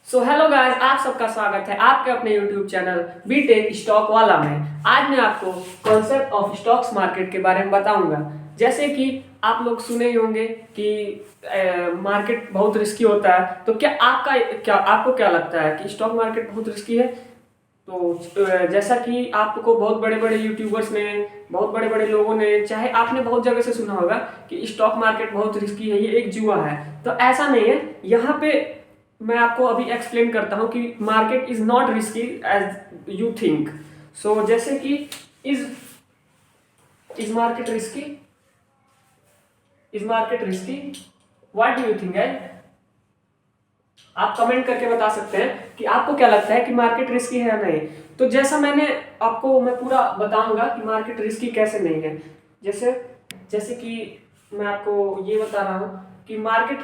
So hello guys, आप सबका स्वागत है आपके अपने यूट्यूब चैनल बीटेक स्टॉक वाला में। आज मैं आपको कॉन्सेप्ट ऑफ स्टॉक्स मार्केट के बारे में बताऊंगा। जैसे कि आप लोग सुने ही होंगे कि मार्केट बहुत रिस्की होता है। तो आपको क्या लगता है कि स्टॉक मार्केट बहुत रिस्की है? तो जैसा कि आपको बहुत बड़े बड़े यूट्यूबर्स ने, बहुत बड़े बड़े लोगों ने, चाहे आपने बहुत जगह से सुना होगा कि स्टॉक मार्केट बहुत रिस्की है, ये एक जुआ है। तो ऐसा नहीं है। यहाँ पे मैं आपको अभी एक्सप्लेन करता हूँ कि market is not risky as you think. So जैसे कि is is market risky? Is market risky? What do you think guys? आप कमेंट करके बता सकते हैं कि आपको क्या लगता है कि मार्केट रिस्की है या नहीं। तो जैसा मैं पूरा बताऊंगा कि मार्केट रिस्की कैसे नहीं है। जैसे जैसे कि मैं आपको ये बता रहा हूँ कि मार्केट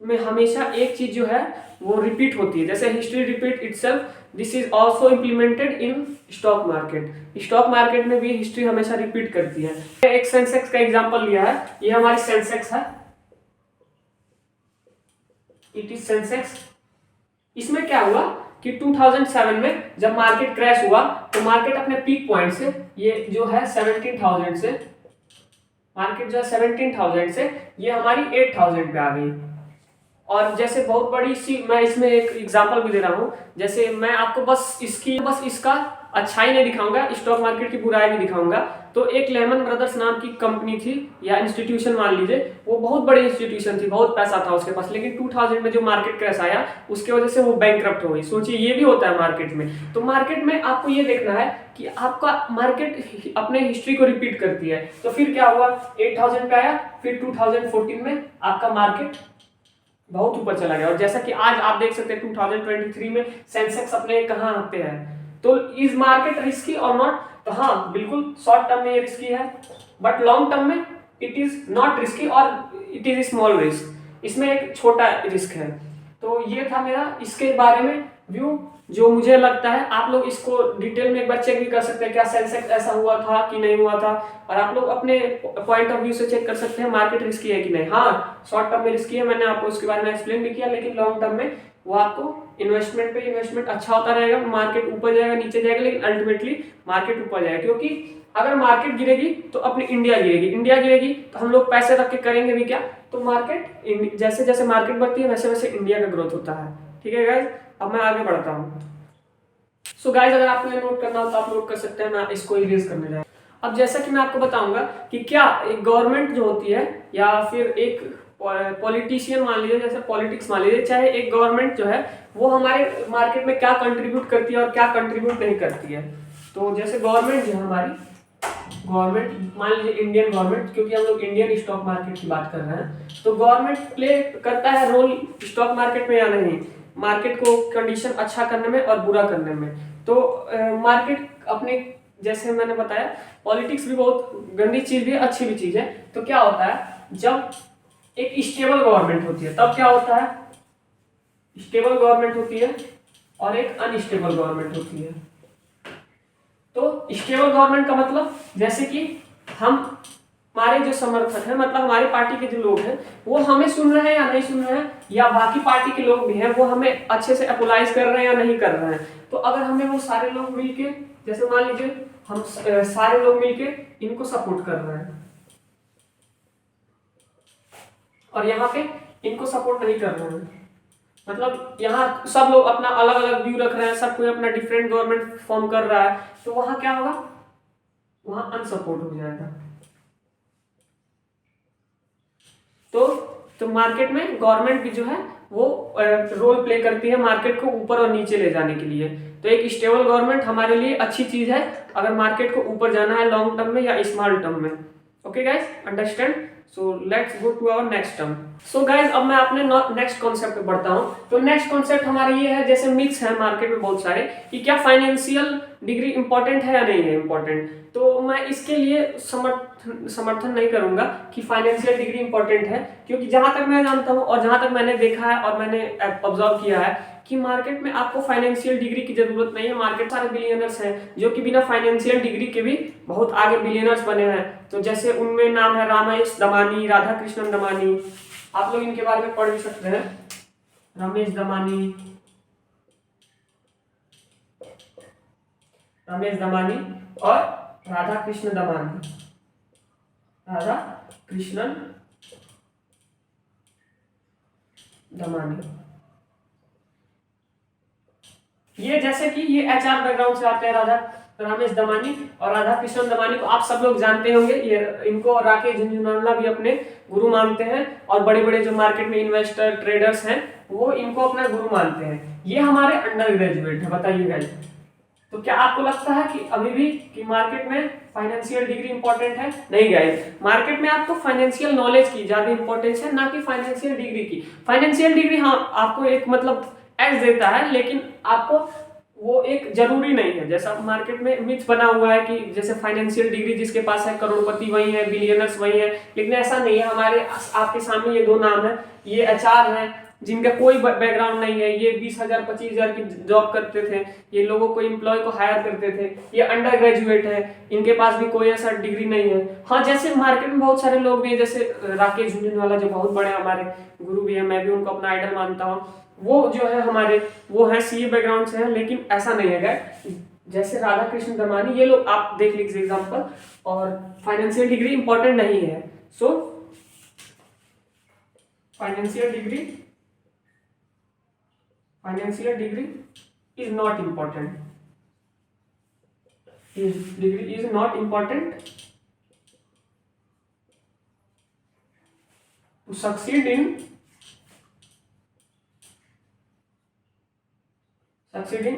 में हमेशा एक चीज जो है वो रिपीट होती है। जैसे history repeat itself, this is also implemented in stock market. Stock market में भी हिस्ट्री हमेशा रिपीट करती है। एक सेंसेक्स का एग्जांपल लिया है, ये हमारी सेंसेक्स है, इट इज सेंसेक्स। इसमें क्या हुआ कि 2007 में जब मार्केट क्रैश हुआ तो मार्केट अपने पीक पॉइंट से, ये जो है 17,000 से, मार्केट जो है 17,000 से ये हमारी 8,000 पे आ गई। और जैसे बहुत बड़ी सी, मैं इसमें एक एग्जांपल भी दे रहा हूँ। जैसे मैं आपको बस इसका अच्छाई नहीं दिखाऊंगा, स्टॉक मार्केट की बुराई भी दिखाऊंगा। तो एक लेमन ब्रदर्स नाम की कंपनी थी या इंस्टीट्यूशन मान लीजिए, वो बहुत बड़ी इंस्टीट्यूशन थी, बहुत पैसा था उसके पास, लेकिन 2000 में जो मार्केट क्रैश आया उसके वजह से वो बैंकक्रप्ट हो गई। सोचिए, ये भी होता है मार्केट में। तो मार्केट में आपको ये देखना है कि आपका मार्केट अपने हिस्ट्री को रिपीट करती है। तो फिर क्या हुआ, 8,000 पे आया, फिर 2014 में आपका मार्केट बहुत ऊपर चला गया। और जैसा कि आज आप देख सकते हैं 2023 में सेंसेक्स अपने कहाँ पे है। तो इज मार्केट रिस्की और नॉट? तो हाँ, बिल्कुल शॉर्ट टर्म में ये रिस्की है, बट लॉन्ग टर्म में इट इज नॉट रिस्की और इट इज स्मॉल रिस्क। इसमें एक छोटा रिस्क है। तो ये था मेरा इसके बारे में व्यू, जो मुझे लगता है। आप लोग इसको डिटेल में एक बार चेक भी कर सकते हैं, क्या सेंसेक्स ऐसा हुआ था कि नहीं हुआ था। और आप लोग अपने पॉइंट ऑफ व्यू से चेक कर सकते हैं मार्केट रिस्की है कि नहीं। हाँ, शॉर्ट टर्म में रिस्की है, मैंने आपको उसके बारे में एक्सप्लेन भी किया, लेकिन लॉन्ग टर्म में वो आपको इन्वेस्टमेंट अच्छा होता रहेगा। मार्केट ऊपर जाएगा, नीचे जाएगा, लेकिन अल्टीमेटली मार्केट ऊपर जाएगा। क्योंकि अगर मार्केट गिरेगी तो अपनी इंडिया गिरेगी, इंडिया गिरेगी तो हम लोग पैसे रख के करेंगे भी क्या। तो मार्केट जैसे जैसे मार्केट बढ़ती है वैसे वैसे इंडिया का ग्रोथ होता है। ठीक है गाइज, अब मैं आगे बढ़ता हूँ। सो गाइज, अगर आपको ये नोट करना हो तो आप नोट कर सकते हैं, मैं इसको इरेज करने जा रहा हूं। अब जैसा कि मैं आपको बताऊंगा कि क्या एक गवर्नमेंट जो होती है या फिर एक पॉलिटिशियन मान लीजिए, जैसे पॉलिटिक्स मान लीजिए, चाहे एक गवर्नमेंट जो है वो हमारे मार्केट में क्या कंट्रीब्यूट करती है और क्या कंट्रीब्यूट नहीं करती है। तो जैसे गवर्नमेंट जो है हमारी, गवर्नमेंट मान लीजिए इंडियन गवर्नमेंट, क्योंकि हम लोग इंडियन स्टॉक मार्केट की बात कर रहे हैं, तो गवर्नमेंट प्ले करता है रोल स्टॉक मार्केट में या नहीं, मार्केट को कंडीशन अच्छा करने में और बुरा करने में। तो मार्केट अपने, जैसे मैंने बताया, पॉलिटिक्स भी बहुत गंदी चीज भी है, अच्छी भी चीज है। तो क्या होता है, जब एक स्टेबल गवर्नमेंट होती है तब क्या होता है, स्टेबल गवर्नमेंट होती है और एक अनस्टेबल गवर्नमेंट होती है। तो स्टेबल गवर्नमेंट का मतलब, जैसे कि हम, हमारे जो समर्थक हैं, मतलब हमारी पार्टी के जो लोग हैं, वो हमें सुन रहे हैं या नहीं सुन रहे हैं, या बाकी पार्टी के लोग भी हैं वो हमें अच्छे से अपोलाइज कर रहे हैं या नहीं कर रहे हैं। तो अगर हमें वो सारे लोग मिलके, जैसे मान लीजिए हम सारे लोग मिलके इनको सपोर्ट कर रहे हैं और यहाँ पे इनको सपोर्ट नहीं कर रहे हैं, मतलब यहाँ सब लोग अपना अलग अलग व्यू रख रहे हैं, सब कोई अपना डिफरेंट गवर्नमेंट फॉर्म कर रहा है, तो वहां क्या होगा, वहां अनसपोर्ट हो जाएगा। तो मार्केट में गवर्नमेंट भी जो है वो रोल प्ले करती है मार्केट को ऊपर और नीचे ले जाने के लिए। तो एक स्टेबल गवर्नमेंट हमारे लिए अच्छी चीज है अगर मार्केट को ऊपर जाना है लॉन्ग टर्म में या स्मॉल टर्म में। Okay guys, understand? So let's go to our next term. So guys, अब मैं अपने नेक्स्ट कॉन्सेप्ट पे बढ़ता हूँ। तो नेक्स्ट कॉन्सेप्ट हमारा ये है, जैसे मिथ्स है मार्केट में बहुत सारे, कि क्या फाइनेंशियल डिग्री इंपॉर्टेंट है या नहीं है इंपॉर्टेंट। तो मैं इसके लिए समर्थन नहीं करूंगा कि फाइनेंशियल डिग्री इंपॉर्टेंट है, क्योंकि जहां तक मैं जानता हूं और जहां तक मैंने देखा है और मैंने ऑब्जर्व किया है कि मार्केट में आपको फाइनेंशियल डिग्री की जरूरत नहीं है। मार्केट सारे बिलियनर्स हैं जो कि बिना फाइनेंशियल डिग्री के भी बहुत आगे बिलियनर्स बने हैं। तो जैसे उनमें नाम है रमेश दमानी, राधा कृष्णन दमानी, आप लोग इनके बारे में पढ़ भी सकते हैं। रमेश दमानी, रमेश दमानी और राधा कृष्ण दमानी, राधा कृष्णन दमानी। ये जैसे कि ये एचआर बैकग्राउंड से आते हैं, रमेश दमानी और राधा कृष्णन दमानी को आप सब लोग जानते होंगे। ये इनको राकेश झुंझुनवाला भी अपने गुरु मानते हैं और बड़े बड़े जो मार्केट में इन्वेस्टर ट्रेडर्स हैं वो इनको अपना गुरु मानते हैं। ये हमारे अंडर ग्रेजुएट है। बताइए गाइस, तो क्या आपको लगता है कि अभी भी कि मार्केट में फाइनेंशियल डिग्री इंपॉर्टेंट है? नहीं गाइस, मार्केट में आपको फाइनेंशियल नॉलेज की ज्यादा इंपॉर्टेंस है, ना कि फाइनेंशियल डिग्री की। फाइनेंशियल डिग्री हाँ आपको एक मतलब एज देता है, लेकिन आपको वो एक जरूरी नहीं है। जैसा मार्केट में मिथ बना हुआ है कि जैसे फाइनेंशियल डिग्री जिसके पास है करोड़पति वही है, बिलियनर्स वही है, लेकिन ऐसा नहीं है। हमारे आपके सामने ये दो नाम है, ये एचआर हैं जिनका कोई बैकग्राउंड नहीं है। ये 20,000 25,000 की जॉब करते थे, ये लोगों को एम्प्लॉय को हायर करते थे, ये अंडर ग्रेजुएट है, इनके पास भी कोई ऐसा डिग्री नहीं है। हाँ जैसे मार्केट में बहुत सारे लोग भी हैं, जैसे राकेश झुंझुनवाला जो बहुत बड़े हमारे गुरु भी है, मैं भी उनको अपना आइडल मानता हूँ। वो जो है हमारे वो है सीए बैकग्राउंड से है, लेकिन ऐसा नहीं है। जैसे राधा कृष्ण दमानी ये लोग आप देख लीजिए एग्जाम्पल, और फाइनेंशियल डिग्री इंपॉर्टेंट नहीं है। So financial degree is not important, degree is not important to succeed in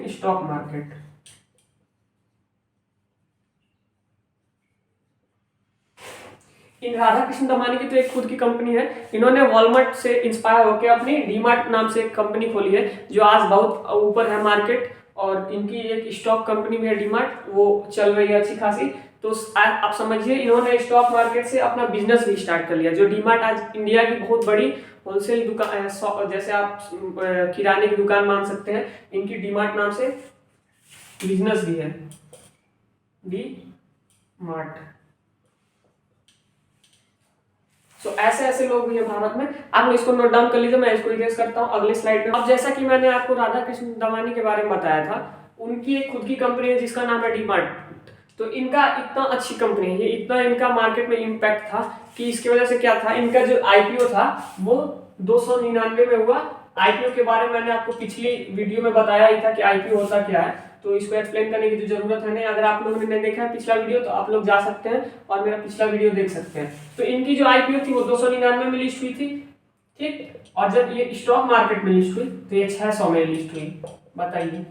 stock market. इन राधा कृष्ण दमानी की तो एक खुद की कंपनी है। इन्होंने वॉलमार्ट से इंस्पायर होकर अपनी डीमार्ट नाम से एक कंपनी खोली है जो आज बहुत ऊपर है मार्केट, और इनकी एक स्टॉक कंपनी भी है डीमार्ट, वो चल रही है अच्छी खासी। तो आप समझिए इन्होंने स्टॉक मार्केट से अपना बिजनेस भी स्टार्ट कर लिया। जो डीमार्ट आज इंडिया की बहुत बड़ी होलसेल दुकान, जैसे आप किराने की दुकान मान सकते हैं, इनकी डीमार्ट नाम से बिजनेस भी है, डी मार्ट। तो ऐसे ऐसे लोग भी हैं भारत में, आप लोग इसको नोट डाउन कर लीजिए। मैं इसको इरेज करता हूँ अगले स्लाइड में। अब जैसा कि मैंने आपको राधा कृष्ण दमानी के बारे में बताया था, उनकी एक खुद की कंपनी है जिसका नाम है डीमार्ट। तो इनका इतना अच्छी कंपनी है, इतना इनका मार्केट में इम्पैक्ट था कि इसकी वजह से क्या था, इनका जो आईपीओ था वो 299 में हुआ। आईपीओ के बारे में मैंने आपको पिछली वीडियो में बताया ही था कि आईपीओ होता क्या है, तो इसको एक्सप्लेन करने की तो जरूरत है नहीं। अगर आप लोगों ने नहीं देखा है पिछला वीडियो तो आप लोग जा सकते हैं और मेरा पिछला वीडियो देख सकते हैं। तो इनकी जो आईपीओ थी वो 299 में लिस्ट हुई थी, ठीक। और जब ये स्टॉक मार्केट में लिस्ट हुई तो ये 600 में लिस्ट हुई। बताइए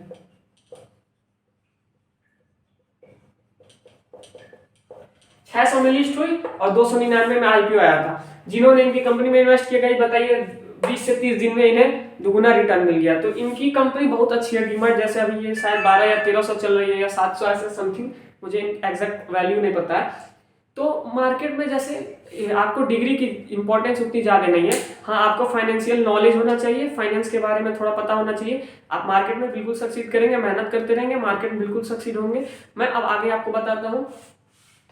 600 में लिस्ट हुई और 299 में आईपीओ आया था। जिन्होंने इनकी कंपनी में इन्वेस्ट किया, गई बताइए 20 से 30 दिन में इन्हें दुगुना रिटर्न मिल गया। तो इनकी कंपनी बहुत अच्छी है डीमार्ट। जैसे अभी ये शायद 12 या 1300 चल रही है या 700 ऐसे समथिंग, मुझे एग्जैक्ट वैल्यू नहीं पता है। तो मार्केट में जैसे आपको डिग्री की इंपॉर्टेंस उतनी ज़्यादा नहीं है, हाँ आपको फाइनेंशियल नॉलेज होना चाहिए, फाइनेंस के बारे में थोड़ा पता होना चाहिए। आप मार्केट में बिल्कुल सक्सीड करेंगे, मेहनत करते रहेंगे, मार्केट में बिल्कुल सक्सीड होंगे। मैं अब आगे आपको बताता हूँ।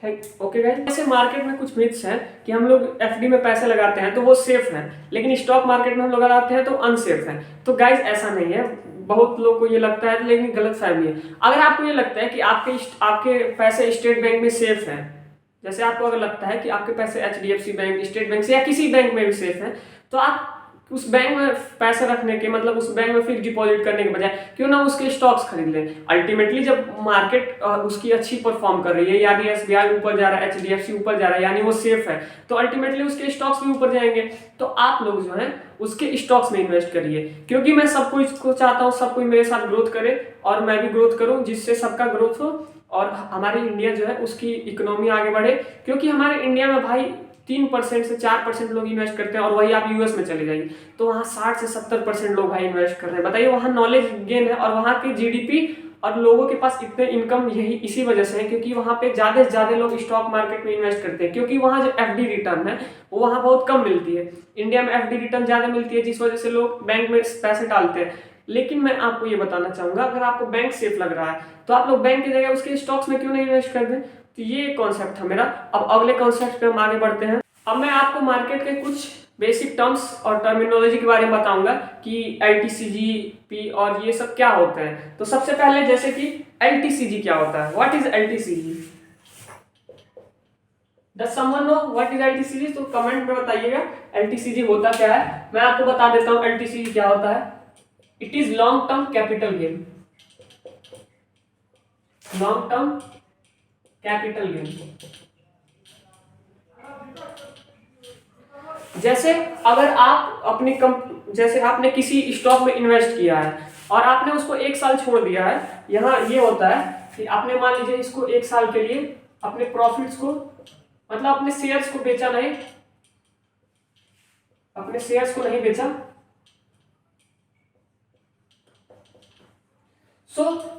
ओके गाइस, जैसे मार्केट में कुछ मिथ्स हैं कि हम लोग एफडी में पैसे लगाते हैं तो वो सेफ है, लेकिन स्टॉक मार्केट में हम लोग लगाते हैं तो अनसेफ है। तो गाइस ऐसा नहीं है, बहुत लोग को ये लगता है, लेकिन गलत फहमी है। अगर आपको ये लगता है कि आपके पैसे स्टेट बैंक में सेफ हैं, जैसे आपको अगर लगता है कि आपके पैसे एचडीएफसी बैंक, स्टेट बैंक से या किसी बैंक में भी सेफ है, तो आप उस बैंक में पैसे रखने के मतलब उस बैंक में फिक्स डिपॉजिट करने के बजाय क्यों ना उसके स्टॉक्स खरीद लें। अल्टीमेटली जब मार्केट उसकी अच्छी परफॉर्म कर रही है, यानी एसबीआई ऊपर जा रहा है, एचडीएफसी ऊपर जा रहा है, यानी वो सेफ है, तो अल्टीमेटली उसके स्टॉक्स भी ऊपर जाएंगे। तो आप लोग जो है उसके स्टॉक्स में इन्वेस्ट करिए, क्योंकि मैं सब कुछ को चाहता हूँ सब कोई मेरे साथ ग्रोथ करे और मैं भी ग्रोथ करूँ, जिससे सबका ग्रोथ हो और हमारी इंडिया जो है उसकी इकोनॉमी आगे बढ़े। क्योंकि हमारे इंडिया में भाई 3% से 4% लोग इन्वेस्ट करते हैं, और वही आप यूएस में चले जाइए तो वहाँ 60 से 70% लोग भाई इन्वेस्ट कर रहे हैं। बताइए वहाँ नॉलेज गेन है और वहाँ की जीडीपी और लोगों के पास इतने इनकम यही इसी वजह से है क्योंकि वहाँ पे ज़्यादा से ज़्यादा लोग स्टॉक मार्केट में इन्वेस्ट करते हैं। क्योंकि वहाँ जो एफडी रिटर्न है वो वहाँ बहुत कम मिलती है, इंडिया में एफडी रिटर्न ज़्यादा मिलती है, जिस वजह से लोग बैंक में पैसे डालते हैं। लेकिन मैं आपको ये बताना चाहूँगा, अगर आपको बैंक सेफ लग रहा है तो आप लोग बैंक की जगह उसके स्टॉक्स में क्यों नहीं इन्वेस्ट कर दें। तो ये कॉन्सेप्ट था मेरा। अब अगले कॉन्सेप्ट पे हम आगे बढ़ते हैं। अब मैं आपको मार्केट के कुछ बेसिक टर्म्स और टर्मिनोलॉजी के बारे में बताऊंगा कि एलटीसीजी और ये सब क्या होते हैं। तो सबसे पहले जैसे कि एलटीसीजी क्या होता है, what is LTCG? Does someone know what is LTCG? तो कमेंट में बताइएगा LTCG होता क्या है। मैं आपको बता देता हूँ LTCG क्या होता है। It is long term capital gain, long term capital gain. जैसे अगर आप अपनी जैसे आपने किसी स्टॉक में इन्वेस्ट किया है और आपने उसको 1 साल छोड़ दिया है, यहाँ ये होता है कि आपने मान लीजिए इसको 1 साल के लिए अपने प्रॉफिट्स को, मतलब अपने शेयर्स को बेचा नहीं, अपने शेयर्स को नहीं बेचा।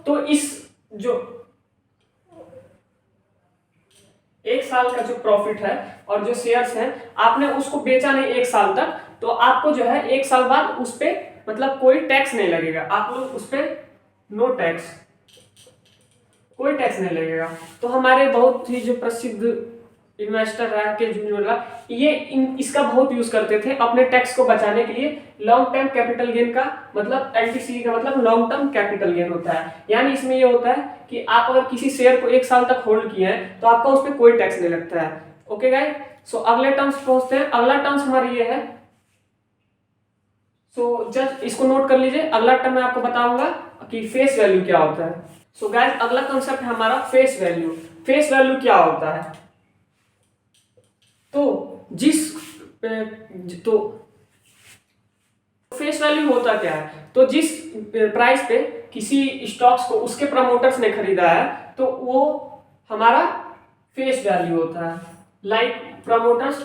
तो इस जो 1 साल का जो प्रॉफिट है और जो शेयर्स है आपने उसको बेचा नहीं 1 साल तक, तो आपको जो है 1 साल बाद उस पे मतलब कोई टैक्स नहीं लगेगा, आप लोग उस पे नो टैक्स, कोई टैक्स नहीं लगेगा। तो हमारे बहुत ही जो प्रसिद्ध इन्वेस्टर है के जूनियर, ये इसका बहुत यूज करते थे अपने टैक्स को बचाने के लिए। लॉन्ग टर्म कैपिटल गेन का मतलब एलटीसी का मतलब लॉन्ग टर्म कैपिटल गेन होता है। यानी इसमें ये होता है कि आप अगर किसी शेयर को 1 साल तक होल्ड किए हैं तो आपका उस पर कोई टैक्स नहीं लगता है। ओके गाइस, सो अगले टर्म्स पहुंचते हैं। अगला टर्म्स हमारा ये है, सो जस्ट इसको नोट कर लीजिए। अगला टर्म मैं आपको बताऊंगा कि फेस वैल्यू क्या होता है। सो गाइस अगला कंसेप्ट है हमारा फेस वैल्यू। फेस वैल्यू क्या होता है? तो तो फेस वैल्यू होता क्या है? तो जिस प्राइस पे किसी स्टॉक्स को उसके प्रमोटर्स ने खरीदा है तो वो हमारा फेस वैल्यू होता है। Like promoters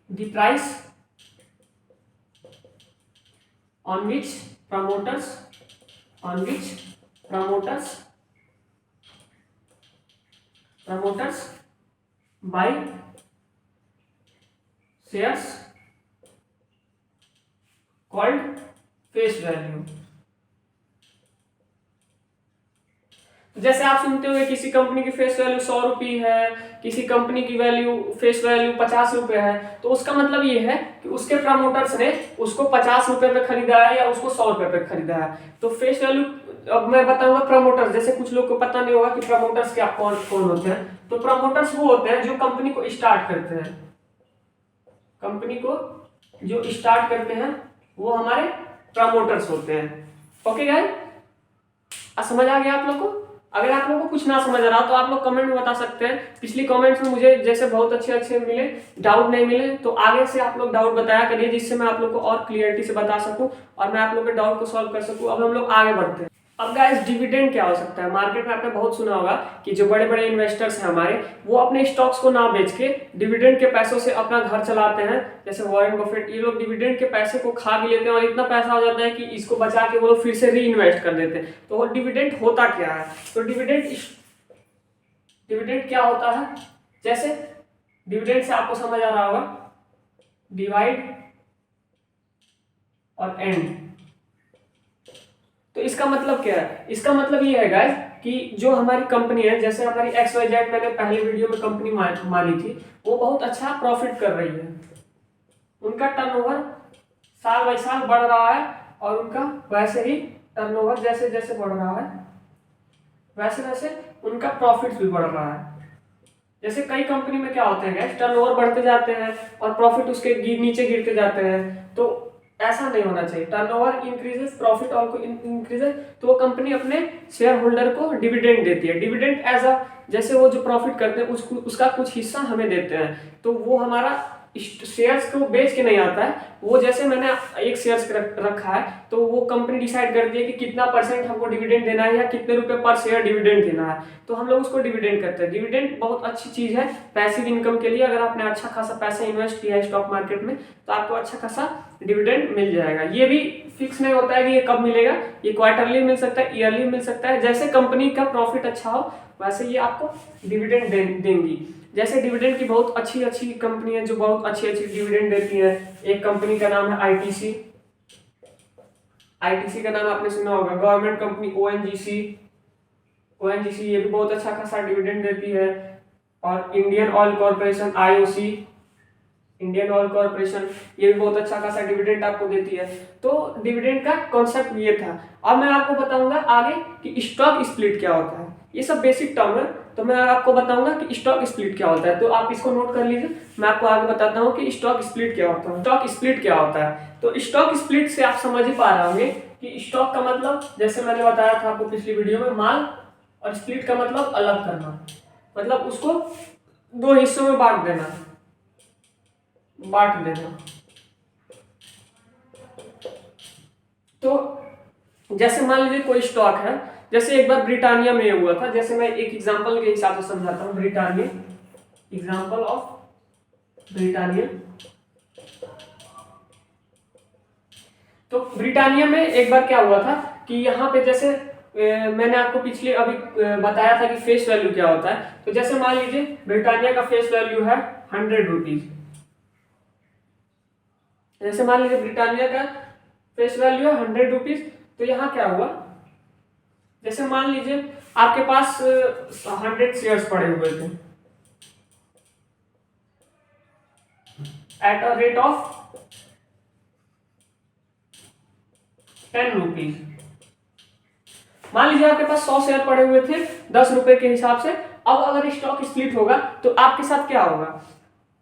the price on which promoters buy shares called face value। जैसे आप सुनते हो किसी कंपनी की फेस वैल्यू 100 रुपये है, किसी कंपनी की फेस वैल्यू 50 रुपये है, तो उसका मतलब ये है कि उसके प्रमोटर्स ने उसको 50 रुपये पे खरीदा है या उसको 100 रुपये पे खरीदा है। तो फेस वैल्यू, अब मैं बताऊंगा प्रमोटर्स। जैसे कुछ लोग को पता नहीं होगा कि प्रमोटर्स क्या कौन कौन होते हैं। तो प्रमोटर्स वो होते हैं जो कंपनी को स्टार्ट करते हैं, कंपनी को जो स्टार्ट करते हैं वो हमारे प्रमोटर्स होते हैं। ओके गाइस, समझ आ गया आप लोग को? अगर आप लोगों को कुछ ना समझ आ रहा तो आप लोग कमेंट में बता सकते हैं। पिछली कमेंट्स में मुझे जैसे बहुत अच्छे मिले, डाउट नहीं मिले, तो आगे से आप लोग डाउट बताया करिए जिससे मैं आप लोग को और क्लियरिटी से बता सकूं और मैं आप लोग के डाउट को सॉल्व कर सकूं। अब हम लोग आगे बढ़ते हैं। अब गाइस डिविडेंड क्या हो सकता है? मार्केट में आपने बहुत सुना होगा कि जो बड़े बड़े इन्वेस्टर्स हैं हमारे, वो अपने स्टॉक्स को ना बेच के डिविडेंड के पैसों से अपना घर चलाते हैं। जैसे वॉरेन बफेट, ये लोग डिविडेंड के पैसे को खा भी लेते हैं और इतना पैसा हो जाता है कि इसको बचा के वो लोग फिर से री इन्वेस्ट कर देते हैं। तो डिविडेंड होता क्या है? तो डिविडेंड क्या होता है? जैसे डिविडेंड से आपको समझ आ रहा होगा डिवाइड और एंड। तो इसका मतलब क्या है? इसका मतलब ये है गाइस कि जो हमारी कंपनी है, जैसे हमारी XYZ, मैंने पहले वीडियो में कंपनी मानी थी, वो बहुत अच्छा प्रॉफिट कर रही है। उनका टर्नओवर साल बाई साल बढ़ रहा है और उनका वैसे ही टर्नओवर जैसे जैसे बढ़ रहा है वैसे वैसे उनका प्रॉफिट भी बढ़ रहा है। जैसे कई कंपनी में क्या होते हैं गाइस, टर्नओवर बढ़ते जाते हैं और प्रॉफिट उसके नीचे गिरते जाते हैं। तो ऐसा नहीं होना चाहिए। Turnover increases, profit also increases. तो वो कंपनी अपने शेयर होल्डर को डिविडेंड देती है। डिविडेंड एज अ, जैसे वो जो प्रॉफिट करते हैं उसका कुछ हिस्सा हमें देते हैं। तो वो हमारा शेयर्स को बेच के नहीं आता है। वो जैसे मैंने एक शेयर्स रखा है तो वो कंपनी डिसाइड करती है कि कितना % हमको डिविडेंड देना है या कितने रुपए पर शेयर डिविडेंड देना है, तो हम लोग उसको डिविडेंड करते हैं। डिविडेंड बहुत अच्छी चीज है पैसिव इनकम के लिए। अगर आपने अच्छा खासा पैसा इन्वेस्ट किया है स्टॉक मार्केट में तो आपको अच्छा खासा डिविडेंड मिल जाएगा। ये भी फिक्स नहीं होता है कि ये कब मिलेगा, ये क्वार्टरली मिल सकता है, ईयरली मिल सकता है। जैसे कंपनी का प्रॉफिट अच्छा हो वैसे ये आपको डिविडेंड देंगी। जैसे डिविडेंड की बहुत अच्छी कंपनी है जो बहुत अच्छी डिविडेंड देती है। एक कंपनी का नाम है आईटीसी का नाम आपने सुना होगा। गवर्नमेंट कंपनी ओएनजीसी, ये भी बहुत अच्छा खासा डिविडेंड देती है। और Indian oil corporation IOC, Indian oil corporation, ये भी बहुत अच्छा खासा डिविडेंड आपको देती है। तो डिविडेंड का कॉन्सेप्ट ये था। अब मैं आपको बताऊंगा आगे कि स्टॉक स्प्लिट क्या होता है। ये सब बेसिक टर्म है, तो मैं आपको बताऊंगा कि स्टॉक स्प्लिट क्या होता है। तो आप इसको नोट कर लीजिए, मैं आपको आगे बताता हूँ कि स्टॉक स्प्लिट क्या होता है। स्टॉक स्प्लिट क्या होता है, तो स्टॉक स्प्लिट से आप समझ ही पा रहे होंगे कि स्टॉक का मतलब, जैसे मैंने बताया था आपको पिछली वीडियो में, माल, और स्प्लिट का मतलब अलग करना, मतलब उसको दो हिस्सों में बांट देना। तो जैसे मान लीजिए कोई स्टॉक है, जैसे एक बार ब्रिटानिया में हुआ था, जैसे मैं एक एग्जांपल के हिसाब से समझाता हूँ। Britannia, example of Britannia. तो ब्रिटानिया में एक बार क्या हुआ था कि यहाँ पे जैसे मैंने आपको पिछले अभी बताया था कि फेस वैल्यू क्या होता है। तो जैसे मान लीजिए ब्रिटानिया का फेस वैल्यू है 100 रुपीज। जैसे मान लीजिए ब्रिटानिया का फेस वैल्यू है 100 रुपीज। तो यहाँ क्या हुआ, जैसे मान लीजिए आपके पास 100 शेयर्स पड़े हुए थे at a rate of 10 rupees. मान लीजिए आपके पास 100 शेयर पड़े हुए थे 10 रुपए के हिसाब से। अब अगर स्टॉक स्प्लिट होगा तो आपके साथ क्या होगा,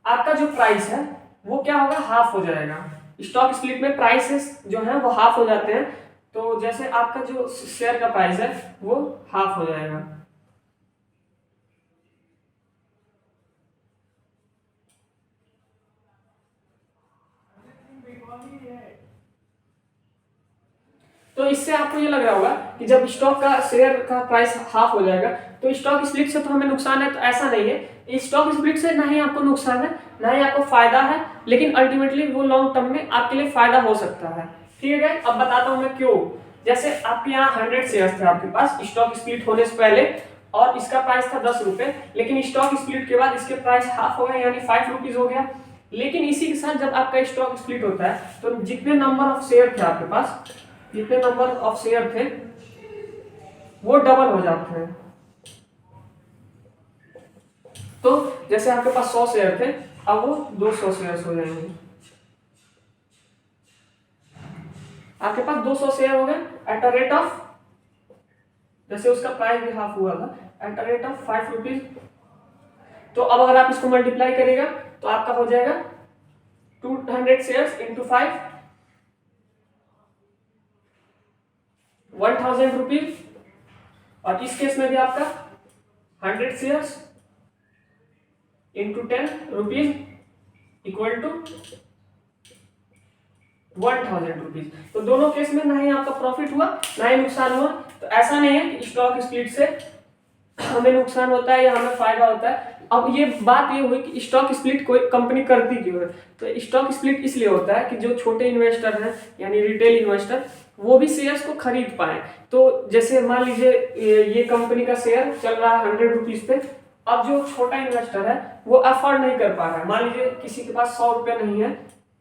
आपका जो प्राइस है वो क्या होगा, हाफ हो जाएगा। स्टॉक स्प्लिट में प्राइसेस जो है वो हाफ हो जाते हैं। तो जैसे आपका जो शेयर का प्राइस है वो हाफ हो जाएगा। तो इससे आपको ये लग रहा होगा कि जब स्टॉक का शेयर का प्राइस हाफ हो जाएगा तो स्टॉक स्प्लिट से तो हमें नुकसान है। तो ऐसा नहीं है, स्टॉक स्प्लिट से ना ही आपको नुकसान है ना ही आपको फायदा है, लेकिन अल्टीमेटली वो लॉन्ग टर्म में आपके लिए फायदा हो सकता है। ठीक है, अब बताता हूं मैं क्यों। जैसे आपके यहाँ 100 शेयर थे आपके पास स्टॉक स्प्लिट होने से पहले, और इसका प्राइस था 10 रुपए, लेकिन स्टॉक स्प्लिट के बाद इसके प्राइस हाफ हो गया, यानी 5 रुपीज हो गया। लेकिन इसी के साथ जब आपका स्टॉक स्प्लिट होता है तो जितने नंबर ऑफ शेयर थे आपके पास, जितने नंबर ऑफ शेयर थे वो डबल हो जाते हैं। तो जैसे आपके पास 100 शेयर थे, अब वो 200 शेयर हो जाएंगे। आपके पास 200 शेयर हो गए एट अ रेट ऑफ, जैसे उसका प्राइस भी हाफ हुआ था, at a rate of 5 rupees. तो अब अगर आप इसको मल्टीप्लाई करेगा तो आपका हो जाएगा 200 शेयर इंटू 5, 1000 रुपीज। और इस केस में भी आपका 100 shares into 10 rupees equal to 1000 rupees. तो दोनों केस में ना ही आपका प्रॉफिट हुआ ना ही नुकसान हुआ। तो ऐसा नहीं है कि स्टॉक स्प्लिट से हमें नुकसान होता है या हमें फायदा होता है। अब ये बात ये हुई कि स्टॉक स्प्लिट कोई कंपनी करती क्यों है। तो स्टॉक स्प्लिट इसलिए होता है कि जो छोटे इन्वेस्टर हैं यानी रिटेल इन्वेस्टर, वो भी शेयर्स को खरीद पाए। तो जैसे मान लीजिए ये कंपनी का शेयर चल रहा है 100 रुपीज पे। अब जो छोटा इन्वेस्टर है वो अफोर्ड नहीं कर पा रहा है, मान लीजिए किसी के पास 100 रुपये नहीं है,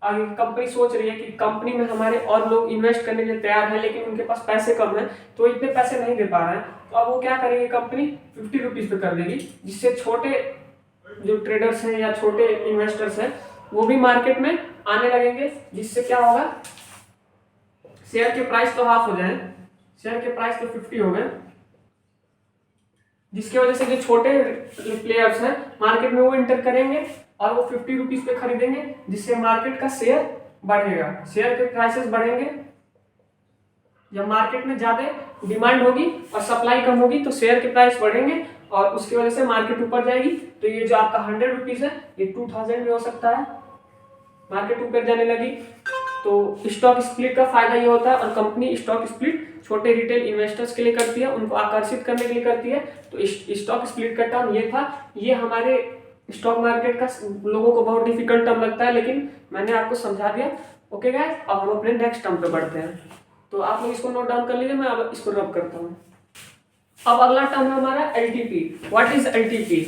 आगे कंपनी सोच रही है कि कंपनी में हमारे और लोग इन्वेस्ट करने के लिए तैयार हैं, लेकिन उनके पास पैसे कम है तो इतने पैसे नहीं दे पा रहे हैं। तो अब वो क्या करेंगे, कंपनी 50 रुपीज पे कर देगी, जिससे छोटे जो ट्रेडर्स हैं या छोटे इन्वेस्टर्स हैं वो भी मार्केट में आने लगेंगे, जिससे क्या होगा, शेयर के प्राइस तो हाफ हो जाए, शेयर के प्राइस तो 50 हो गए, जिसकी वजह से जो छोटे प्लेयर्स हैं मार्केट में वो एंटर करेंगे और वो 50 रुपीज पे खरीदेंगे, जिससे मार्केट का शेयर बढ़ेगा, शेयर के प्राइसेस बढ़ेंगे। जब मार्केट में ज्यादा डिमांड होगी और सप्लाई कम होगी तो शेयर के प्राइस बढ़ेंगे और उसकी वजह से मार्केट ऊपर जाएगी। तो ये जो आपका 100 रुपीज है ये 2000 भी हो सकता है, मार्केट ऊपर जाने लगी। तो स्टॉक स्प्लिट का फायदा ये होता है, और कंपनी स्टॉक स्प्लिट छोटे रिटेल इन्वेस्टर्स के लिए करती है, उनको आकर्षित करने के लिए करती है। तो स्टॉक स्प्लिट का टर्म ये था। ये हमारे स्टॉक मार्केट का लोगों को बहुत डिफिकल्ट टर्म लगता है, लेकिन मैंने आपको समझा दिया। ओके गाइस, अब हम अपने नेक्स्ट टर्म पे बढ़ते हैं। तो आप लोग इसको नोट डाउन कर लीजिए, मैं अब इसको रब करता हूँ। अब अगला टर्म है हमारा एलटीपी। What is LTP?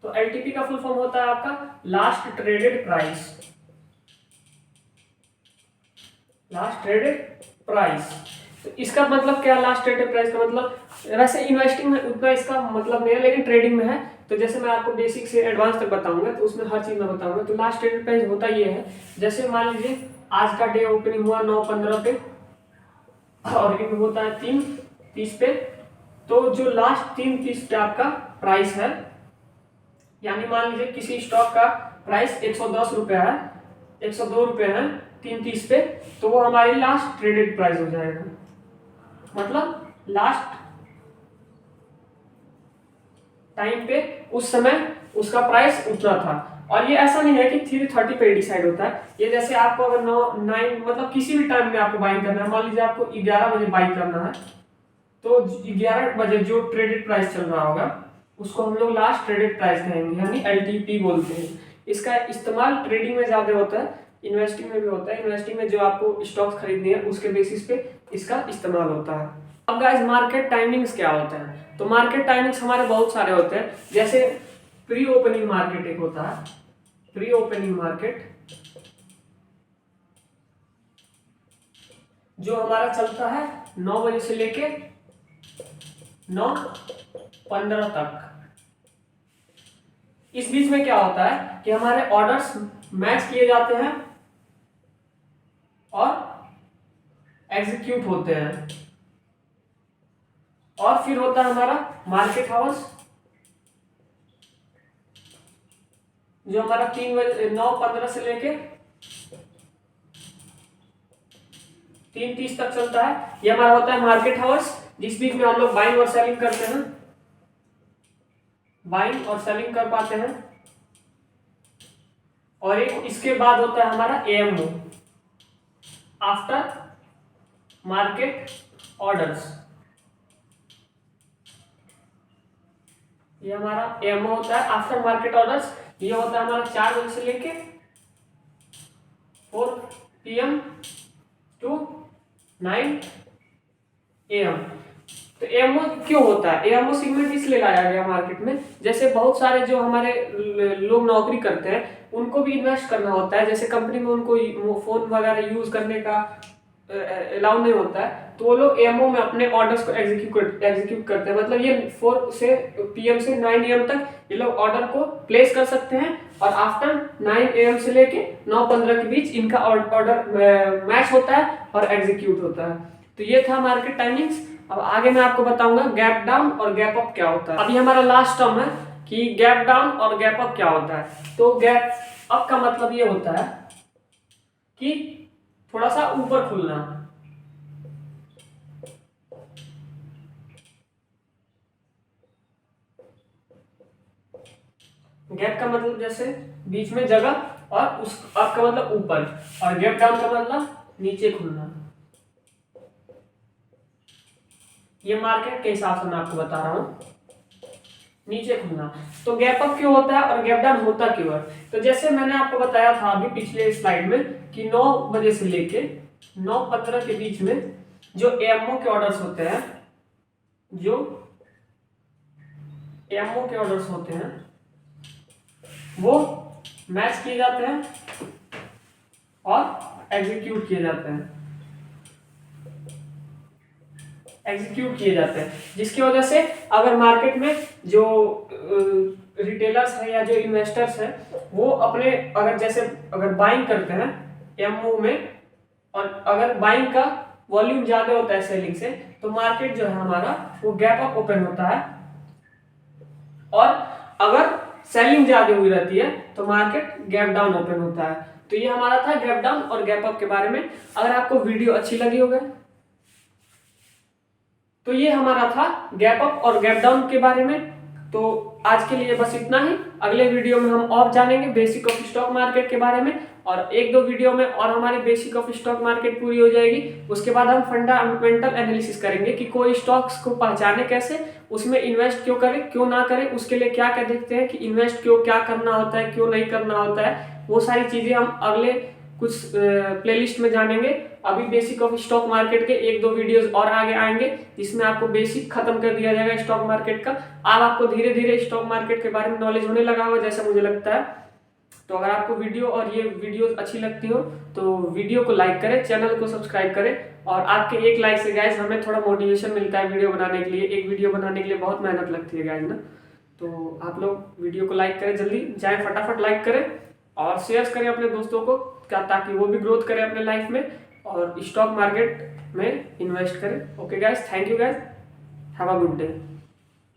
तो एलटीपी का फुल फॉर्म होता है आपका last traded price. Last traded price, तो इसका मतलब क्या, लास्ट ट्रेडेड प्राइस का मतलब, वैसे इन्वेस्टिंग में उतना इसका मतलब नहीं है, लेकिन ट्रेडिंग में है। तो जैसे मैं आपको बेसिक से एडवांस तक बताऊंगा तो उसमें हर चीज़ मैं बताऊंगा। तो लास्ट ट्रेडेड प्राइस होता ये है, जैसे मान लीजिए आज का डे ओपनिंग हुआ 9:15 पे और इन होता है 3:30 पे, तो जो लास्ट 3:30 पे आपका प्राइस है, यानी मान लीजिए किसी स्टॉक का प्राइस 110 रुपये है, 102 रुपये है 3:30 पे, तो वो हमारी लास्ट ट्रेडेड प्राइस हो जाएगा, मतलब लास्ट टाइम पे उस समय उसका प्राइस उतना था। और ये ऐसा नहीं है कि 3:30 पे डिसाइड होता है, ये जैसे आपको अगर 9 मतलब किसी भी टाइम में आपको बाइंग करना है, मान लीजिए आपको 11 बजे बाइंग करना है, तो 11 बजे जो ट्रेडेड प्राइस चल रहा होगा उसको हम लोग लास्ट ट्रेडेड प्राइस कहेंगे, यानी एलटीपी बोलते हैं। इसका इस्तेमाल ट्रेडिंग में ज़्यादा होता है, इन्वेस्टिंग में भी होता है। इन्वेस्टिंग में जो आपको स्टॉक्स खरीदने हैं उसके बेसिस पे इसका इस्तेमाल होता है। अब गाइस मार्केट टाइमिंग्स क्या होता है, तो मार्केट टाइमिंग्स हमारे बहुत सारे होते हैं। जैसे प्री ओपनिंग मार्केट एक होता है, प्री ओपनिंग मार्केट जो हमारा चलता है 9 बजे से लेके 9:15 तक। इस बीच में क्या होता है कि हमारे ऑर्डर्स मैच किए जाते हैं और एग्जीक्यूट होते हैं, और फिर होता है हमारा मार्केट आवर्स जो हमारा 9:15 से लेके 3:30 तक चलता है। ये हमारा होता है मार्केट आवर्स, जिस बीच में हम लोग बाइंग और सेलिंग करते हैं, बाइंग और सेलिंग कर पाते हैं। और एक इसके बाद होता है हमारा एएमओ, आफ्टर मार्केट ऑर्डर्स। ये हमारा एएमओ होता है आफ्टर मार्केट ऑर्डर्स। ये होता है हमारा 4 बजे से लेके 4 PM टू 9 AM। तो एएमओ क्यों होता है, एएमओ सेगमेंट इसलिए लाया गया मार्केट में, जैसे बहुत सारे जो हमारे लोग नौकरी करते हैं उनको भी इन्वेस्ट करना होता है। जैसे कंपनी में उनको फोन वगैरह यूज करने का अलाउ नहीं होता है, तो वो लोग एएमओ में अपने ऑर्डर्स को एग्जीक्यूट करते हैं। मतलब ये 4 PM से 9 AM तक ये लोग ऑर्डर को प्लेस कर सकते हैं, और आफ्टर 9 AM से लेके 9:15 के बीच इनका ऑर्डर मैच होता है और एग्जीक्यूट होता है। तो ये था मार्केट टाइमिंग्स। अब आगे मैं आपको बताऊंगा गैप डाउन और गैप अप क्या होता है। अभी हमारा लास्ट टर्म है कि गैप डाउन और गैप अप क्या होता है। तो गैप अप का मतलब ये होता है कि थोड़ा सा ऊपर खुलना, गैप का मतलब जैसे बीच में जगह, और उस अप का मतलब ऊपर, और गैप डाउन का मतलब नीचे खुलना। ये मार्केट के हिसाब से मैं आपको बता रहा हूं, नीचे खुलना। तो गैप अप क्यों होता है और गैप डाउन होता क्यों है, तो जैसे मैंने आपको बताया था अभी पिछले स्लाइड में कि 9 बजे से लेके 9:15 के बीच में जो एएमओ के ऑर्डर्स होते हैं, जो एएमओ के ऑर्डर्स होते हैं वो मैच किए जाते हैं और एग्जीक्यूट किए जाते हैं, एग्जीक्यूट किए जाते हैं। जिसकी वजह से अगर मार्केट में जो रिटेलर्स हैं या जो इन्वेस्टर्स हैं वो अपने अगर बाइंग करते हैं एमओ में, और अगर बाइंग का वॉल्यूम ज्यादा होता है सेलिंग से, तो मार्केट जो है हमारा वो गैप अप ओपन होता है, और अगर सेलिंग ज्यादा हुई रहती है तो मार्केट गैप डाउन ओपन होता है। तो ये हमारा था गैप डाउन और गैप अप के बारे में। अगर आपको वीडियो अच्छी लगी होगा तो ये हमारा था गैप अप और गैप डाउन के बारे में। तो आज के लिए बस इतना ही। अगले वीडियो में हम और जानेंगे बेसिक ऑफ स्टॉक मार्केट के बारे में, और 1-2 वीडियो में और हमारी बेसिक ऑफ स्टॉक मार्केट पूरी हो जाएगी। उसके बाद हम फंडामेंटल एनालिसिस करेंगे कि कोई स्टॉक्स को पहचाने कैसे, उसमें इन्वेस्ट क्यों करें क्यों ना करें, उसके लिए क्या क्या देखते हैं कि इन्वेस्ट क्यों क्या करना होता है क्यों नहीं करना होता है। वो सारी चीजें हम अगले कुछ प्लेलिस्ट में जानेंगे। अभी बेसिक ऑफ स्टॉक मार्केट के 1-2 वीडियोस और आगे आएंगे जिसमें आपको बेसिक खत्म कर दिया जाएगा स्टॉक मार्केट का। अब आपको धीरे धीरे स्टॉक मार्केट के बारे में नॉलेज होने लगा होगा जैसा मुझे लगता है। तो अगर आपको वीडियो और ये वीडियोस अच्छी लगती हो तो वीडियो को लाइक करें, चैनल को सब्सक्राइब करें, और आपके एक लाइक से गाइज हमें थोड़ा मोटिवेशन मिलता है वीडियो बनाने के लिए। एक वीडियो बनाने के लिए बहुत मेहनत लगती है गाइज ना। तो आप लोग वीडियो को लाइक करें, जल्दी जाए फटाफट लाइक करें और शेयर करें अपने दोस्तों को, क्या ताकि वो भी ग्रोथ करें अपने लाइफ में और स्टॉक मार्केट में इन्वेस्ट करें। Okay guys, thank you guys, have a good day.